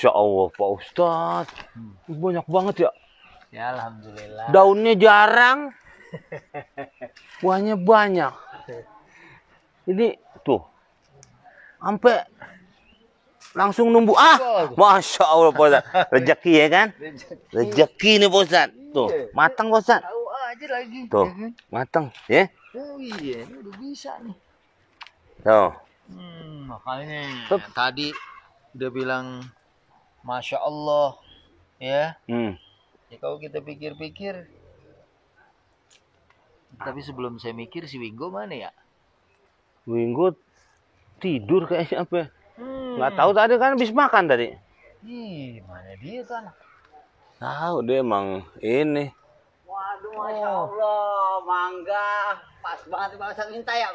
Masya Allah Pak Ustadz, banyak banget ya. Ya alhamdulillah. Daunnya jarang, buahnya banyak. Ini tuh, sampai langsung numbuh. Masya Allah Pak Ustadz, rezeki ya kan? Rezeki nih Pak Ustadz. Tuh, matang Pak Ustadz. Tahu aja lagi. Tuh, Ya kan? matang ya. Oh iya, ini udah bisa nih. Tuh. Makanya tadi udah bilang Masya Allah ya. Ya kalau kita pikir-pikir, tapi sebelum saya mikir si Winggo mana ya? Winggo tidur kayaknya apa? Nggak tahu tadi kan habis makan tadi. Ih, mana dia tuh anak? Tahu dia emang ini. Waduh, Masya Allah, mangga. Pas banget Pak Ustadz minta ya.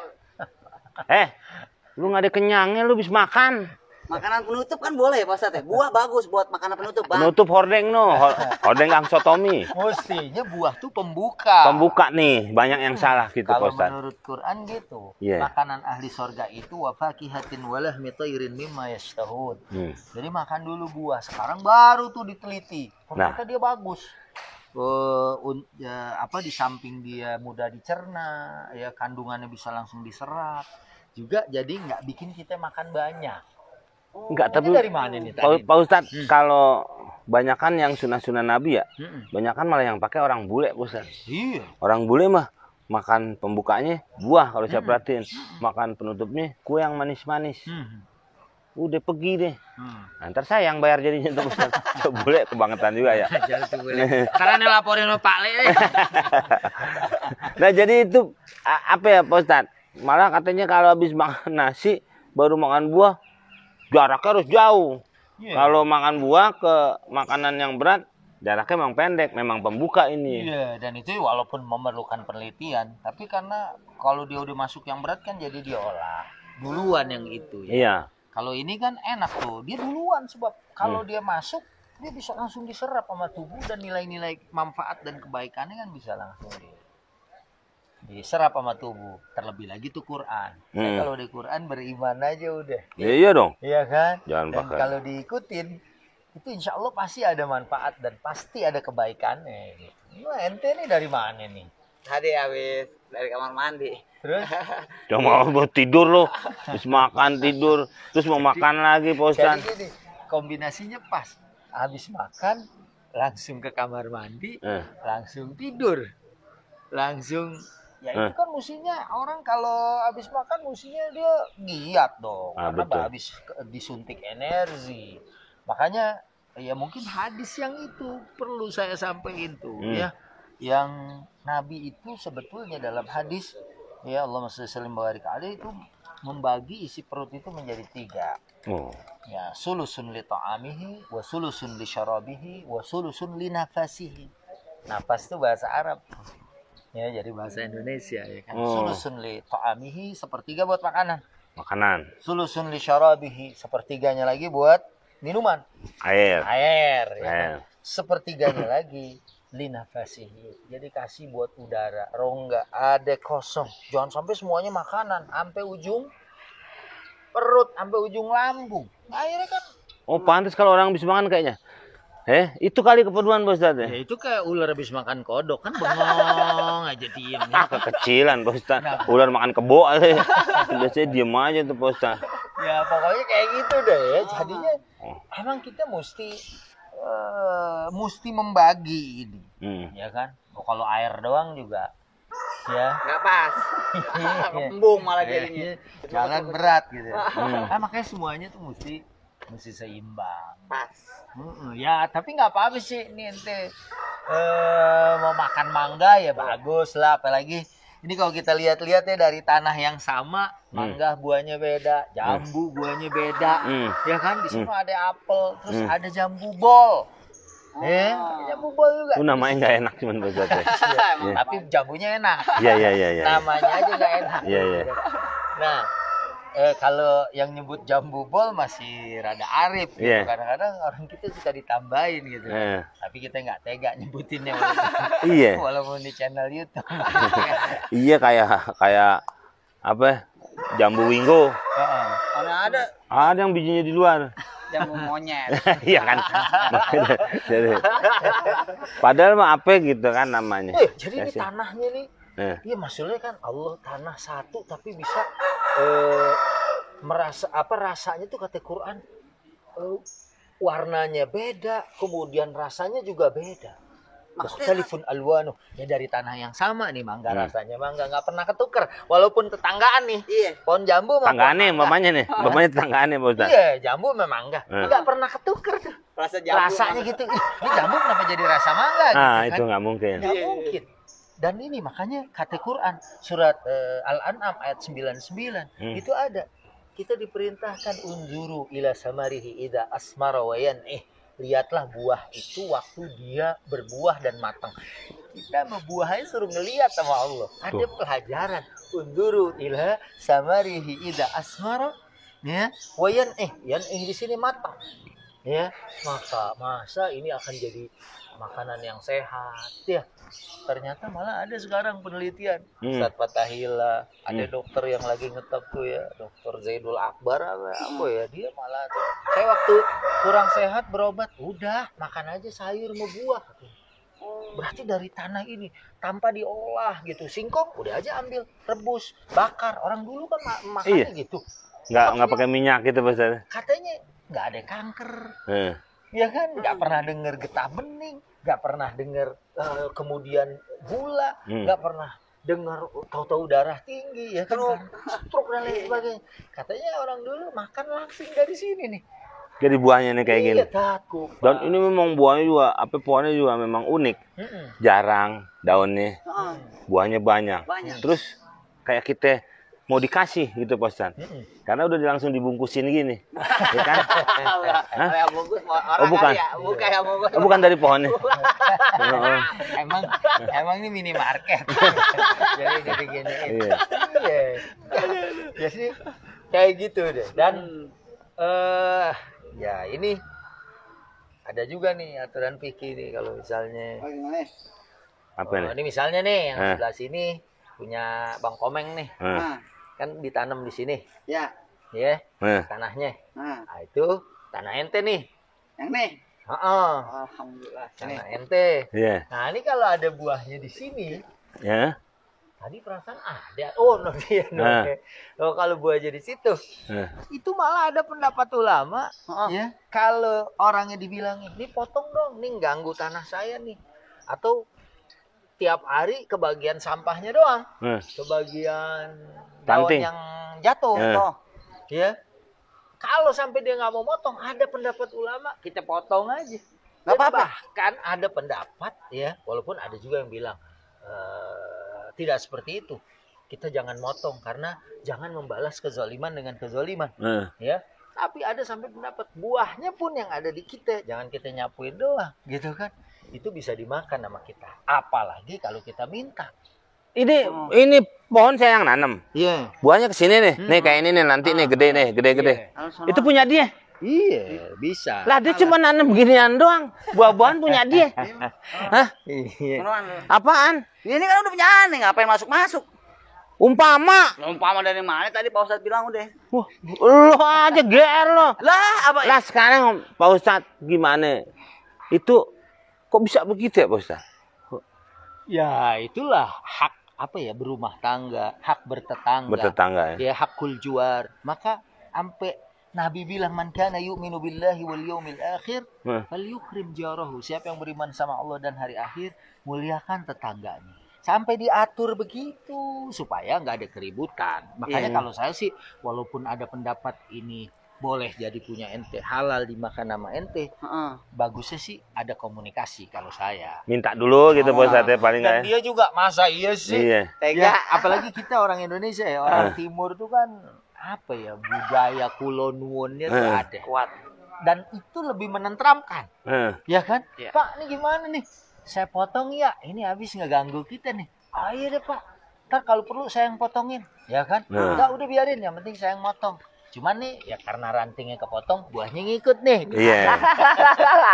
Lu nggak ada kenyangnya, lu habis makan. Makanan penutup kan boleh ya Pak Ustadz ya? Buah bagus buat makanan penutup, Bang. Penutup hordeng no, hordeng angsotomi. Mestinya buah tuh pembuka. Pembuka nih, banyak yang salah gitu Pak Kalau Ustadz. menurut Quran gitu, Yeah. makanan ahli sorga itu wa fakihatin walahmi thayrin mimma yashtahun. Jadi makan dulu buah, sekarang baru tuh diteliti. Ternyata dia bagus. Di samping dia mudah dicerna, ya kandungannya bisa langsung diserap. Juga jadi nggak bikin kita makan banyak. Enggak, tapi dari mana nih tadi? Pak Ustadz, kalau banyakan yang sunah-sunah Nabi ya, banyakan malah yang pakai orang bule Pak Ustadz. Iya. Orang bule mah makan pembukanya buah kalau saya perhatiin, makan penutupnya kue yang manis-manis. Udah pergi deh. Ntar saya yang bayar jadinya tuh Ustadz. Bule kebangetan juga ya. Karena laporin sama Pak Le. Nah jadi itu apa ya Pak Ustadz? Malah katanya kalau habis makan nasi baru makan buah, jaraknya harus jauh. Kalau makan buah ke makanan yang berat, jaraknya memang pendek, memang pembuka ini. Iya, dan itu walaupun memerlukan penelitian, tapi karena kalau dia udah masuk yang berat kan jadi dia olah duluan yang itu ya. Iya. Kalau ini kan enak tuh, dia duluan sebab kalau dia masuk dia bisa langsung diserap sama tubuh dan nilai-nilai manfaat dan kebaikannya kan bisa langsung diserap sama tubuh. Terlebih lagi tuh Quran. Ya, kalau di Quran beriman aja udah. Iya dong. Iya kan? Jangan Dan pakai. kalau diikutin itu insya Allah pasti ada manfaat dan pasti ada kebaikannya. Gitu. Ente nih dari mana nih? Tadi habis dari kamar mandi. Terus? Jangan mau tidur loh. Terus makan tidur, terus mau makan lagi Pak Jadi Ustadz. gini, kombinasinya pas. Habis makan langsung ke kamar mandi, langsung tidur. Langsung ya itu kan mestinya orang kalau habis makan mestinya dia giat dong. Karena betul. habis disuntik energi. Makanya ya mungkin hadis yang itu perlu saya sampaikan tuh ya. Yang Nabi itu sebetulnya dalam hadis ya Allahumma shalli wa barik alaihi itu membagi isi perut itu menjadi 3. Ya, sulusun li ta'amihi, wa sulusun li syarabihi, wa sulusun li nafasihi. Nafas itu bahasa Arab. Ya, jadi bahasa Indonesia ya kan. Sulusun li ta'amihi, sepertiga buat makanan. Sulusun li syarabihi, sepertiganya lagi buat minuman. Air. Ya kan? Sepertiganya lagi li nafasihi. Jadi kasih buat udara, rongga ada kosong. Jangan sampai semuanya makanan sampai ujung perut, sampai ujung lambung. Akhirnya kan Pantas kalau orang habis makan kayaknya. Itu kali kepeduan Pak Ustadz ya? ya itu kayak ular habis makan kodok kan bengong aja diem. Kekecilan Pak Ustadz. Ular makan kebo aja. Biasanya diem aja tuh Pak Ustadz. Ya pokoknya kayak gitu deh ya. Jadinya emang kita mesti membagi ini. Ya kan? Kalau air doang juga ya Nggak pas. Kembung malah jadinya. jalan berat gitu. Makanya semuanya tuh mesti seimbang. Pas. Ya tapi nggak apa-apa sih ini ente mau makan mangga ya bagus lah, apalagi ini kalau kita lihat-lihat ya dari tanah yang sama, mangga buahnya beda, jambu buahnya beda, ya kan di sana ada apel, terus ada jambu bol. Jambu bol juga. Namanya nggak enak cuman Pak Ustadz. Tapi jambunya enak. Iya. Namanya aja nggak enak. Iya. Nah, kalau yang nyebut jambu bol masih rada arif gitu. Kadang-kadang orang kita suka ditambahin gitu. Tapi kita nggak tega nyebutinnya walaupun di channel YouTube. Iya kayak apa? Jambu Winggo. Mana ada? Ada yang bijinya di luar. Jambu monyet. Iya kan. Jadi, padahal mah apa gitu kan namanya. Jadi ini Kasih. tanahnya nih. Iya maksudnya kan Allah tanah satu tapi bisa merasa apa rasanya tuh kata Quran warnanya beda, kemudian rasanya juga beda. Mukhtalifun alwanu. Ya dari tanah yang sama nih mangga rasanya mangga nggak pernah ketuker walaupun tetanggaan nih. Iya. Pohon jambu sama Tanggaannya pohon mangga. mamanya nih. Mamanya tanggaannya Pak Ustaz. Iya, jambu memang enggak. Nggak pernah ketuker tuh. Rasa jambu. Rasanya gitu. Ih, ini jambu kenapa jadi rasa mangga gitu Ah, kan? itu nggak mungkin. Nggak mungkin. Dan ini makanya kata Quran surat Al-An'am ayat 99 itu ada. Kita diperintahkan unzuru ila samarihi idza asmara wa yan'ih. Lihatlah buah itu waktu dia berbuah dan matang. Kita mau buahnya suruh ngelihat sama Allah. Ada pelajaran. Unzuru ila samarihi idza asmara ya wa yan'ih. Yan'ih di sini matang. Ya, masa ini akan jadi makanan yang sehat ya. Ternyata malah ada sekarang penelitian. Ustaz Fatahila, ada dokter yang lagi ngetop tuh ya, Dokter Zaidul Akbar apa ya, dia malah tuh. Saya waktu kurang sehat berobat, udah makan aja sayur sama buah. Berarti dari tanah ini tanpa diolah gitu. Singkong udah aja ambil, rebus, bakar. Orang dulu kan makannya gitu. Nggak pakai minyak gitu Pak Ustaz. Katanya nggak ada kanker. Ya kan, nggak pernah dengar getah bening, nggak pernah dengar kemudian gula, nggak pernah dengar tahu-tahu darah tinggi, ya kan, stroke dan lain sebagainya. Katanya orang dulu makan langsing dari sini nih. Jadi buahnya nih kayak gini. Iya, takut. Dan ini memang buahnya juga, pohonnya juga memang unik. Jarang daunnya, buahnya banyak. Terus kayak kita mau dikasih gitu Pak Ustaz. Karena udah langsung dibungkusin gini. Ya kan? Kayak bungkus orang Oh, bukan. kali ya. Bukan yang bungkus. Oh, bukan dari pohonnya. emang ini minimarket. jadi gini. Iya. Jadi kayak gitu deh. Dan ya ini ada juga nih aturan fikih nih kalau misalnya Apa nih? ini misalnya nih yang sebelah sini punya Bang Komeng nih. Kan ditanam di sini. Ya. Ya. Tanahnya. Nah, itu tanah ente nih. Yang nih. Alhamdulillah. Tanah ente. Iya. Nah, ini kalau ada buahnya di sini, Ya. tadi perasaan ada. Oh, no dia. Oh, kalau buahnya di situ, itu malah ada pendapat ulama, ya. Kalau orangnya dibilangin, "Nih potong dong, nih ganggu tanah saya nih." Atau tiap hari kebagian sampahnya doang. Kebagian daun yang jatuh. Ya. Kalau sampai dia nggak mau motong, ada pendapat ulama, kita potong aja. Nggak apa-apa. Bahkan ada pendapat, ya, walaupun ada juga yang bilang tidak seperti itu. Kita jangan motong karena jangan membalas kezaliman dengan kezaliman. Ya. Tapi ada sampai pendapat buahnya pun yang ada di kita, jangan kita nyapuin doang, gitu kan? Itu bisa dimakan sama kita. Apalagi kalau kita minta. Ini pohon saya yang nanam. Iya. Buahnya kesini nih. Nih kayak ini nih nanti nih gede nih, gede-gede. Itu punya dia. Iya, bisa. Lah dia cuma nanam beginian doang. Buah-buahan punya dia. Hah? Iya. Apaan? Ini kan udah punya aneh, ngapain masuk-masuk? Umpama. Umpama dari mana tadi Pak Ustadz bilang udah. Wah, lo aja GR lo. Lah, apa? Lah sekarang Pak Ustadz gimana? Itu kok bisa begitu ya Pak Ustadz? Ya, itulah hak apa ya berumah tangga, hak bertetangga. Ya, hakul juar. Maka sampai Nabi bilang man kana yu'minu billahi wal yaumil akhir falyukrim jarahu. Siapa yang beriman sama Allah dan hari akhir, muliakan tetangganya. Sampai diatur begitu supaya nggak ada keributan. Makanya kalau saya sih walaupun ada pendapat ini boleh jadi punya ente, halal dimakan nama ente, bagusnya sih ada komunikasi kalau saya. Minta dulu gitu Pak Ustadz ya paling Dan nggak ya? dia juga masa iya sih. Iya. Tega. Ya, apalagi kita orang Indonesia ya, orang Timur tuh kan apa ya budaya kulonuwunnya tuh ada. Kuat. Dan itu lebih menenteramkan, ya kan? Iya. Pak, ini gimana nih? Saya potong ya, ini habis ngeganggu kita nih. Ah iya deh Pak, ntar kalau perlu saya yang potongin, ya kan? Enggak, udah biarin, yang penting saya yang motong. Cuman nih, ya karena rantingnya kepotong, buahnya ngikut nih. Iya.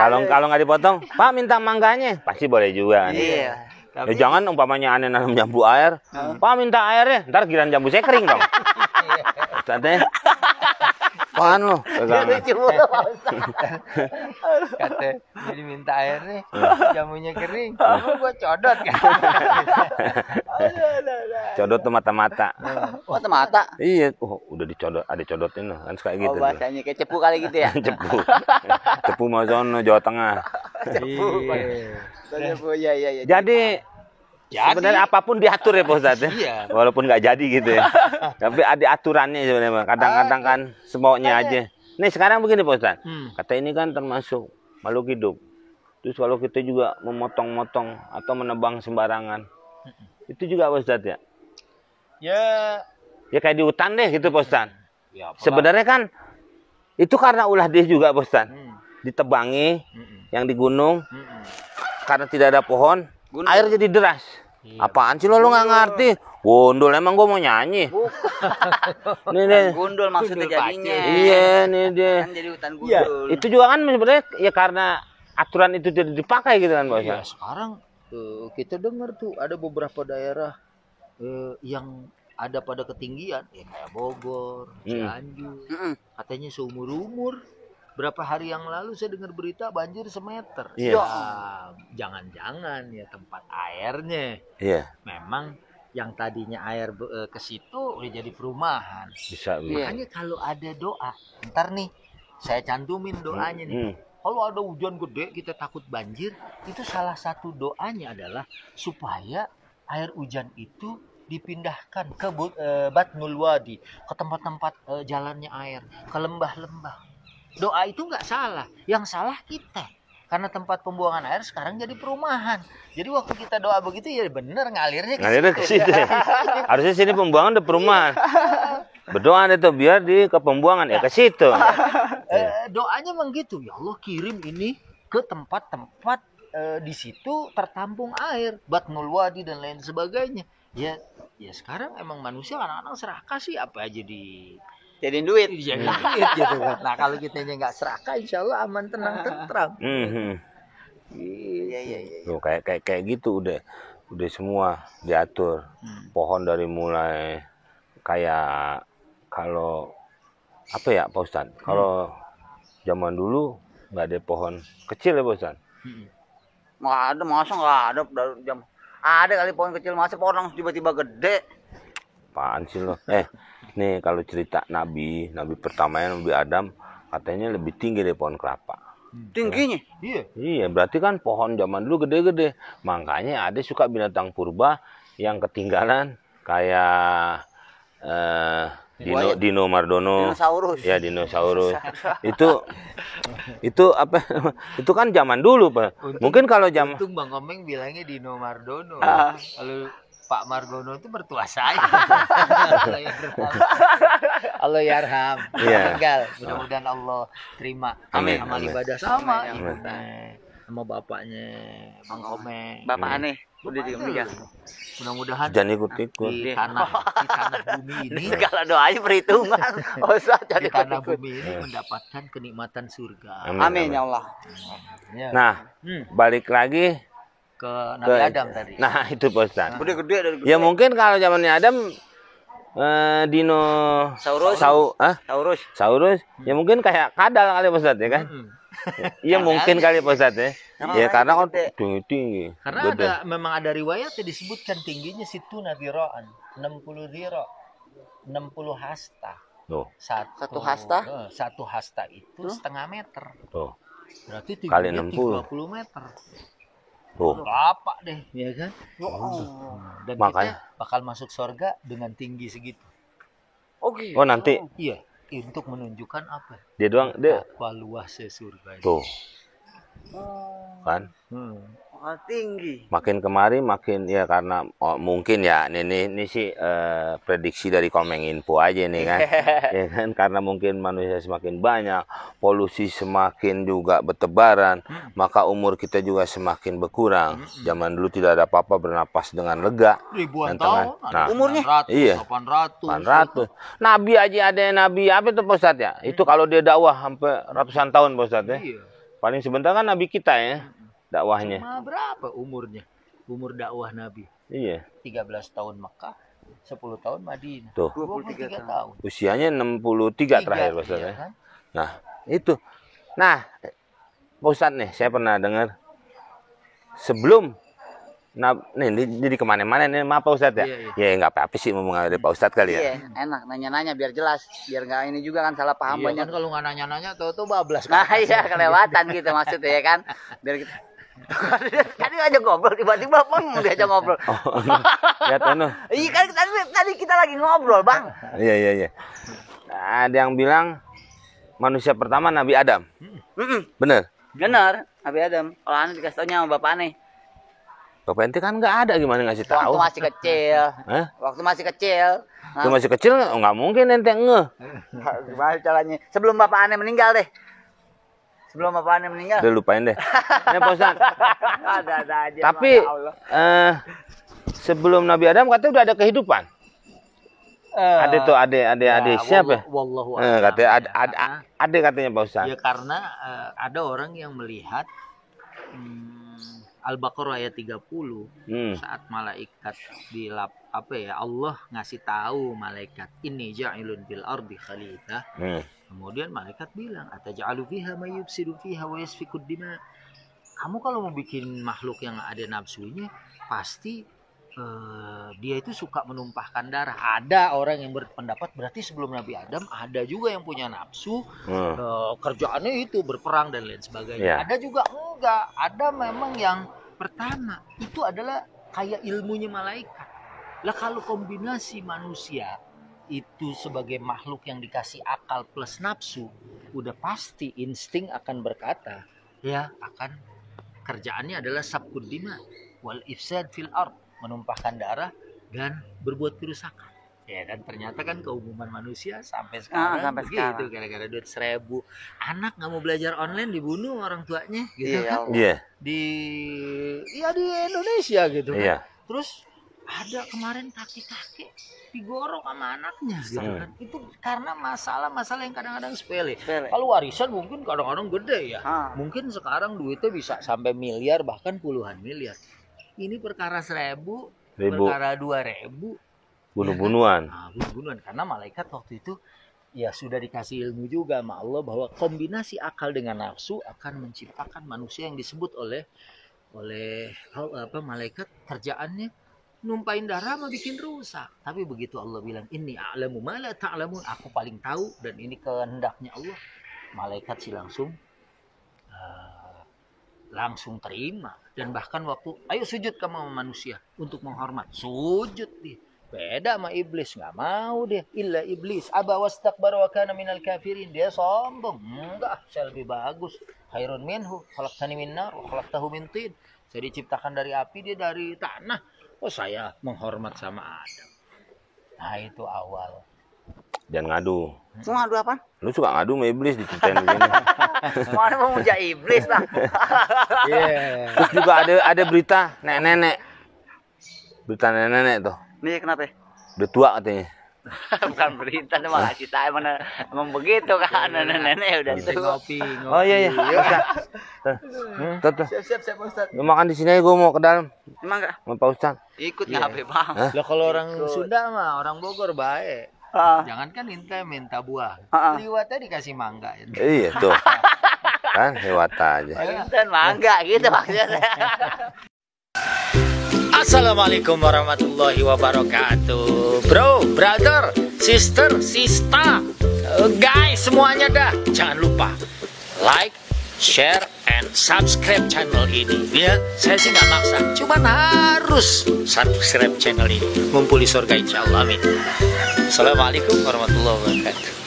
Kalau nggak dipotong, Pak minta mangganya, pasti boleh juga. Iya. Ya jangan umpamanya aneh nanam jambu air, Pak minta airnya, ntar giliran jambu saya kering dong. Ustadznya. Apaan lo? Pegangan. Kata jadi minta air nih, jamunya kering, gua codot kan. Codot tuh mata-mata. Mata-mata. Iya, udah dicodot, ada codotin loh. Kan suka gitu. Oh, bahasanya kayak cepu kali gitu ya. Cepu. Cepu mau sono Jawa Tengah. Cepu, ya. Jadi sebenarnya apapun diatur ya Pak Ustadz ya. Iya. Walaupun nggak jadi gitu ya. Tapi ada aturannya sebenarnya. Kadang-kadang kan semaunya aja. Nih sekarang begini Pak Ustadz. Kata ini kan termasuk makhluk hidup. Terus kalau kita juga memotong-motong atau menebang sembarangan. Itu juga Pak Ustadz ya. Ya kayak di hutan deh gitu Pak Ustadz. Ya, Sebenarnya kan itu karena ulah dia juga Pak Ustadz. Ditebangi yang di gunung karena tidak ada pohon, air jadi deras. Apaan sih lo nggak ngerti? Gondol emang gue mau nyanyi. Nih deh. Gundul maksudnya jadinya. Iya nih deh. Kan jadi hutan Iya. gundul. Itu juga kan sebenarnya ya karena aturan itu tidak dipakai gitu kan Pak Iya, Ustadz. sekarang kita dengar tuh ada beberapa daerah yang ada pada ketinggian, ya kayak Bogor, Cianjur, katanya seumur-umur. Berapa hari yang lalu saya dengar berita banjir semeter. Iya. Ya, jangan-jangan ya tempat airnya Iya, memang yang tadinya air ke situ udah jadi perumahan. bisa. Makanya kalau ada doa, ntar nih saya cantumin doanya nih. Kalau ada hujan gede kita takut banjir, itu salah satu doanya adalah supaya air hujan itu dipindahkan ke Batnul Wadi, ke tempat-tempat jalannya air, ke lembah-lembah. Doa itu nggak salah, yang salah kita. Karena tempat pembuangan air sekarang jadi perumahan. Jadi waktu kita doa begitu ya bener ngalirnya Ngalirnya ke situ. Harusnya sini pembuangan udah perumahan. Berdoa itu biar ke pembuangan ya ke situ. Doanya memang gitu, ya Allah kirim ini ke tempat-tempat di situ tertampung air, Batnul Wadi dan lain sebagainya. Ya sekarang emang manusia kadang-kadang serakah sih apa aja Jadiin duit. jadi duit gitu kan. Nah kalau kita nggak serakah, insya Allah aman, tenang, tentram. Iya. Tuh, kayak gitu udah semua diatur. Pohon dari mulai kayak kalau apa ya Pak Ustadz? Kalau zaman dulu nggak ada pohon kecil ya Pak Ustadz? Nggak ada, masa nggak ada dari jam. Ada kali pohon kecil, masa pohon langsung tiba-tiba gede. Apaan sih lo? Nih kalau cerita Nabi pertamanya Nabi Adam katanya lebih tinggi dari pohon kelapa. Tingginya. Iya, berarti kan pohon zaman dulu gede-gede. Makanya ada suka binatang purba yang ketinggalan kayak Dino Mardono. Dinosaurus. Ya, dinosaurus. itu apa? Itu kan zaman dulu, Pak. Mungkin kalau zaman Untung Bang Komeng bilangnya Dino Mardono. Kalau Pak Margono itu mertua saya. Allah yarham. Iya. Meninggal. Mudah-mudahan Allah terima Amin, amal amin. ibadah sama Amin, ibunya, sama bapaknya Bang Komeng. Bapak aneh. Udah Bapaknya. meninggal. Mudah-mudahan jangan ikut-ikut. di tanah bumi ini, Segala doanya perhitungan. Usah di jadi tanah ikut. bumi ini mendapatkan kenikmatan surga. Amin ya Allah. Ya. Nah, balik lagi Ke Nabi Adam tadi. Nah, itu Pak Ustadz. Gede-gede dari gede. Ya mungkin kalau zamannya Adam Saurus. Saurus, ya mungkin kayak kadal kali Pak Ustadz ya kan? Iya mungkin kali Pak Ustadz ya. Ya karena kan tinggi. Karena Gede. memang ada riwayat yang disebutkan tingginya situ Nadiraan 60 dira, 60 hasta. Tuh, Satu hasta? Satu hasta itu setengah meter. tuh. Berarti Kali tingginya 60. 30 meter. Tuh. Berapa deh, ya kan? Dan Makanya. kita bakal masuk surga dengan tinggi segitu. Oke. Oh nanti Iya, untuk menunjukkan apa? dia doang dia Apa luasnya surga. tuh kan Oh, tinggi. makin kemari makin ya karena mungkin ya ini sih prediksi dari Komeng Info aja nih kan ya kan karena mungkin manusia semakin banyak polusi semakin juga bertebaran maka umur kita juga semakin berkurang zaman dulu tidak ada apa-apa bernapas dengan lega Ribuan dan tenang. tahun, Nah, umurnya? 900, Iya. 800. 800 nabi aja ada yang nabi apa itu Pak Ustadz ya itu kalau dia dakwah sampai ratusan tahun Pak Ustadz ya Iya. paling sebentar kan nabi kita ya dakwahnya Cuma berapa umurnya? Umur dakwah Nabi. iya 13 tahun Mekah, 10 tahun Madinah. Tuh. 23 tahun. Usianya 63 terakhir Pak Ustadz iya ya. kan? Nah, itu. Nah, Pak Ustadz nih, saya pernah dengar sebelum nih jadi kemana-mana nih, maaf Pak Ustadz ya. Iya. Ya nggak apa-apa sih mau mengalir Pak Ustadz kali ya. Iya, enak nanya-nanya biar jelas, biar nggak ini juga kan salah paham Iya banyak. kan kalau nggak nanya-nanya tahu-tahu bablas. Nah iya kelewatan gitu maksudnya ya kan, biar kita. Tadi aja ngobrol tiba-tiba pun diajak ngobrol. Ya Tono. Iya kan tadi kita lagi ngobrol bang. Iya. Ada yang bilang manusia pertama Nabi Adam. Bener? Benar, Nabi Adam. Kalau aneh dikasih taunya sama bapak aneh. Bapak ente kan nggak ada, gimana ngasih Waktu tahu? masih kecil. Hah? Waktu masih kecil. Waktu masih kecil nggak mungkin ente ngeh. Gimana caranya? Sebelum bapak aneh meninggal deh. Sebelum bapak aneh meninggal. Udah lupain deh. Ini Pak Ustadz. Ada aja. Tapi Masya Allah. sebelum Nabi Adam katanya udah ada kehidupan. Ada tuh adik siapa? Wallahu Katanya ada katanya Pak Ustadz. Ya karena ada orang yang melihat Al-Baqarah ayat 30 saat malaikat Allah ngasih tahu malaikat ini ja'ilun fil ardi khalifah. Kemudian malaikat bilang ataj'alu fiha may yufsidu fiha wa yasfikud dima. Kamu kalau mau bikin makhluk yang ada nafsunya pasti dia itu suka menumpahkan darah. Ada orang yang berpendapat berarti sebelum Nabi Adam ada juga yang punya nafsu, kerjaannya itu berperang dan lain sebagainya. Ada juga enggak, ada memang yang pertama itu adalah kayak ilmunya malaikat. Lah kalau kombinasi manusia itu sebagai makhluk yang dikasih akal plus nafsu, udah pasti insting akan berkata, ya akan kerjaannya adalah sabkud dima wal ifsad fil ard, menumpahkan darah dan berbuat kerusakan. Ya kan ternyata kan keumuman manusia sampai sekarang begitu, gara-gara duit 1.000. Anak nggak mau belajar online dibunuh orang tuanya gitu kan. Di Indonesia gitu kan. Terus ada kemarin kakek-kakek digorok sama anaknya gitu kan. Itu karena masalah-masalah yang kadang-kadang sepele. Kalau warisan mungkin kadang-kadang gede ya. Mungkin sekarang duitnya bisa sampai miliar bahkan puluhan miliar. Ini perkara 1.000, perkara 2.000, bunuh-bunuhan. Bunuh-bunuhan karena malaikat waktu itu ya sudah dikasih ilmu juga sama Allah bahwa kombinasi akal dengan nafsu akan menciptakan manusia yang disebut oleh malaikat kerjaannya numpain darah mau bikin rusak. Tapi begitu Allah bilang inni a'lamu ma la ta'lamun, aku paling tahu dan ini kehendaknya Allah, malaikat sih langsung terima. Dan bahkan waktu ayo sujud kamu sama manusia untuk menghormat, sujud dia. Beda sama iblis, nggak mau dia. Illa iblis aba wastakbara wa kana minal kafirin, dia sombong. Enggak, saya lebih bagus. Khairun minhu khalaqtani min nar wa khalaqtahu min tin. Saya diciptakan dari api, dia dari tanah. Oh saya menghormat sama Adam. Nah itu awal. Jangan ngadu. Mau ngadu apa? Lu suka ngadu sama iblis diceritain begini. Mana mau muja iblis lah. Terus juga ada berita nenek-nenek. Berita nenek-nenek tuh. Nih kenapa? Udah tua katanya. Bukan berita, emang kasih tahu mana emang begitu kan nenek-nenek udah tua. Ngopi. Oh iya. Tuh. Siap Ustaz. Lu makan di sini aja, gua mau ke dalam. Emang enggak? Sama Pak Ustaz. Ikut ngapain bang? Lah kalau orang Sunda mah orang Bogor baik. Jangankan ente minta buah, liwatnya dikasih mangga. Iya tuh. Kan lewat aja. Dan mangga gitu maksudnya. Assalamualaikum warahmatullahi wabarakatuh. Bro, brother, sister, sista, guys semuanya dah. Jangan lupa like, share, and subscribe channel ini. Ya, saya sih nggak maksa, cuman harus subscribe channel ini. Ngumpuli surga insya Allah, amin. Assalamualaikum warahmatullahi wabarakatuh.